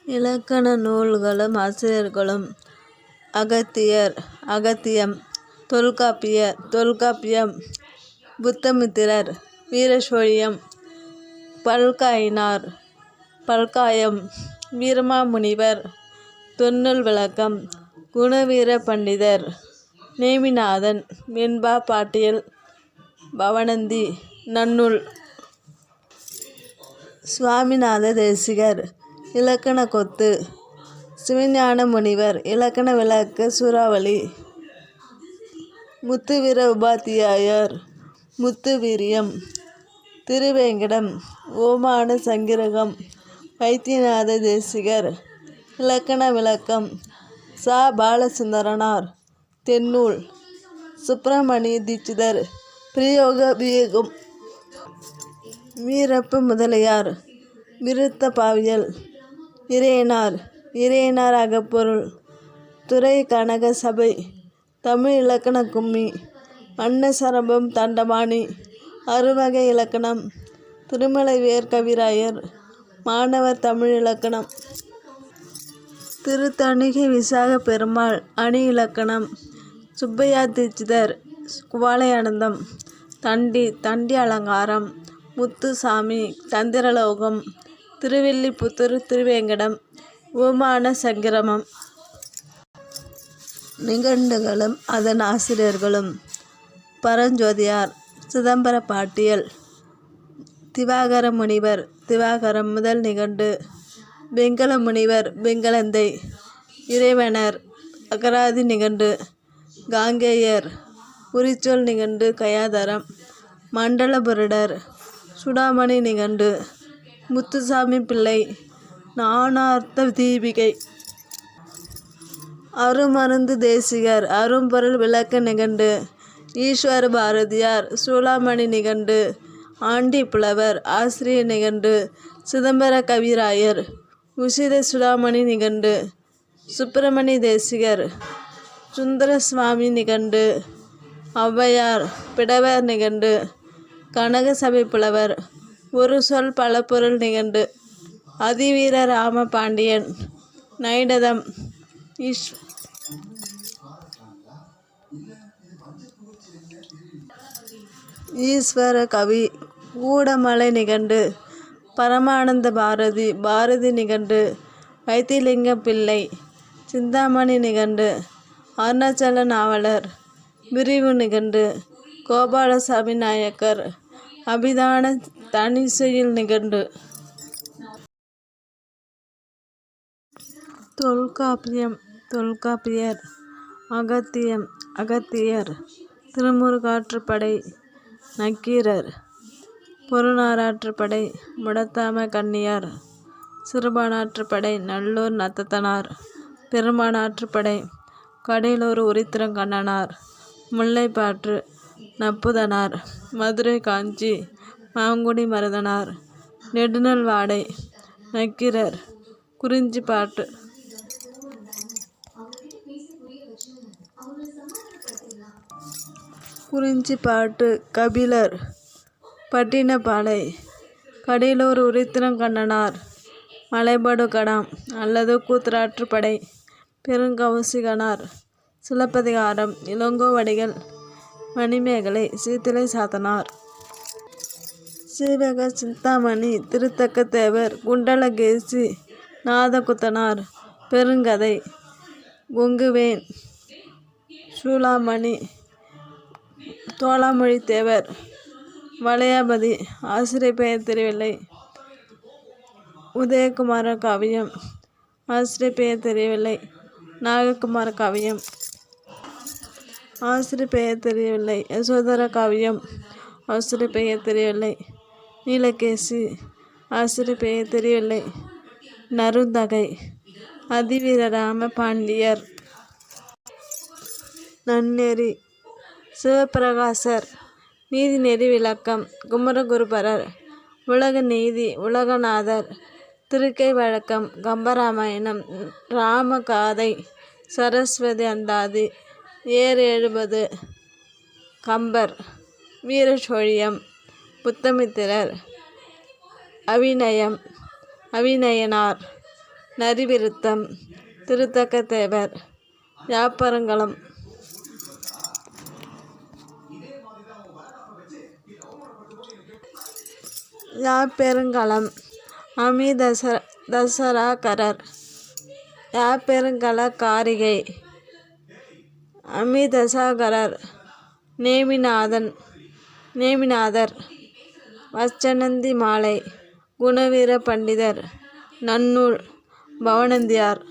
இலக்கண நூல்களும் ஆசிரியர்களும் அகத்தியம், தொல்காப்பியம், புத்தமித்திரர், வீரசோழியம், பல்காயம், வீரமாமுனிவர், தொன்னூல் விளக்கம், குணவீர பண்டிதர், நேமிநாதன், வெண்பா பாட்டியல், பவணந்தி, நன்னூல். சுவாமிநாத தேசிகர் இலக்கண கொத்து, சிவஞான முனிவர் இலக்கண விளக்க சூறாவளி, முத்துவீர உபாத்தியாயர் முத்துவீரியம், திருவேங்கடம் ஓமான சங்கிரகம், வைத்தியநாத தேசிகர் இலக்கண விளக்கம், ச. பாலசுந்தரனார் தென்னூல், சுப்பிரமணிய தீட்சிதர் பிரயோக விவேகம், வீரப்ப முதலியார் விருத்த பாவியல், இறையனார் அகப்பொருள், துறை கனக சபை, தமிழ் இலக்கண கும்மி, அன்னசரபம் தண்டபாணி, அறுவகை இலக்கணம், திருமலைவேர் கவிராயர், மாணவர் தமிழ் இலக்கணம், திருத்தணிகை விசாக பெருமாள் அணி இலக்கணம், சுப்பையா தீட்சிதர் குவலயானந்தம், தண்டி அலங்காரம், முத்துசாமி தந்திரலோகம், திருவில்லிபுத்தூர் திருவேங்கடம் ஓமான சங்கிரமம். நிகண்டுகளும் அதன் ஆசிரியர்களும் பரஞ்சோதியார் சிதம்பர பாட்டியல், திவாகர முனிவர் திவாகரம் முதல் நிகண்டு, வெங்கல முனிவர் வெங்கலந்தை, இறைவனர் அகராதி நிகண்டு, காங்கேயர் உரிச்சொல் நிகண்டு கயாதரம், மண்டலபுரடர் சுடாமணி நிகண்டு, முத்துசாமி பிள்ளை நானார்த்த தீபிகை, அருமருந்து தேசிகர் அரும்பொருள் விளக்க நிகண்டு, ஈஸ்வர பாரதியார் சூளாமணி நிகண்டு, ஆண்டி புலவர் ஆசிரிய நிகண்டு, சிதம்பர கவிராயர் உசித சுடாமணி நிகண்டு, சுப்பிரமணிய தேசிகர் சுந்தர சுவாமி நிகண்டு, ஔவையார் பிடவர் நிகண்டு, கனக சபை புலவர் ஒரு சொல் பல பொருள் நிகண்டு, அதிவீர ராம பாண்டியன் நைடதம், ஈஸ்வர கவி கூடமலை நிகண்டு, பரமானந்த பாரதி நிகண்டு, வைத்திலிங்க பிள்ளை சிந்தாமணி நிகண்டு, அருணாச்சல நாவலர் விரிவு நிகண்டு, கோபாலசாமி நாயக்கர் அபிதான தனிசெயல் நிகண்டு. தொல்காப்பியர் அகத்தியர், திருமுருகாற்றுப்படை நக்கீரர், பொருநாறாற்றுப்படை முடத்தாம கண்ணியார், சிறுபானாற்றுப்படை நல்லூர் நத்தத்தனார், பெரும்பானாற்றுப்படை கடலூர் உரித்திரங்கண்ணனார், முல்லைப்பாற்று நப்புதனார், மதுரை காஞ்சி மாங்குடி மருதனார், நெடுநல் வாடை நக்கீரர், குறிஞ்சிப்பாட்டு கபிலர், பட்டினப்பாலை கடலூர் உரித்திரங்கண்ணனார், மலைபடு கடாம் அல்லது கூத்தராற்றுப்படை பெருங்கௌசிகனார், சிலப்பதிகாரம் இளங்கோவடிகள், மணிமேகலை சீத்தலை சாத்தனார், சீவக சிந்தாமணி திருத்தக்கத்தேவர், குண்டலகேசி நாதகுத்தனார், பெருங்கதை கொங்குவேன் சூளாமணி, தோளாமொழி தேவர், வளையாபதி ஆசிரியர் பெயர் தெரியவில்லை, உதயகுமார காவியம் ஆசிரியர் பெயர் தெரியவில்லை, நாககுமார காவியம் ஆசிரியர் பெயர் தெரியவில்லை, யசோதர காவியம் ஆசிரியர் பெயர் தெரியவில்லை, நீலகேசி ஆசிரியர் பெயர் தெரியவில்லை, நருந்தகை அதிவீரராம பாண்டியர், நன்னெறி சிவப்பிரகாசர், நீதிநெறி விளக்கம் குமரகுருபரர், உலக நீதி உலகநாதர், திருக்கை வழக்கம், கம்பராமாயணம், ராமகாதை, சரஸ்வதி அந்தாதி, ஏர் 70, கம்பர், வீரசோழியம், புத்தமித்திரர், அவிநயனார், நரிவிருத்தம் திருத்தக்க தேவர் யாப்பரங்களம் யாப்பெருங்களம் அமிதசராகரர் யாப்பெருங்கள காரிகை அமிதசாகரர் நேமிநாதர் வச்சனந்தி மாலை குணவீர பண்டிதர் நன்னூல் பவனந்தியார்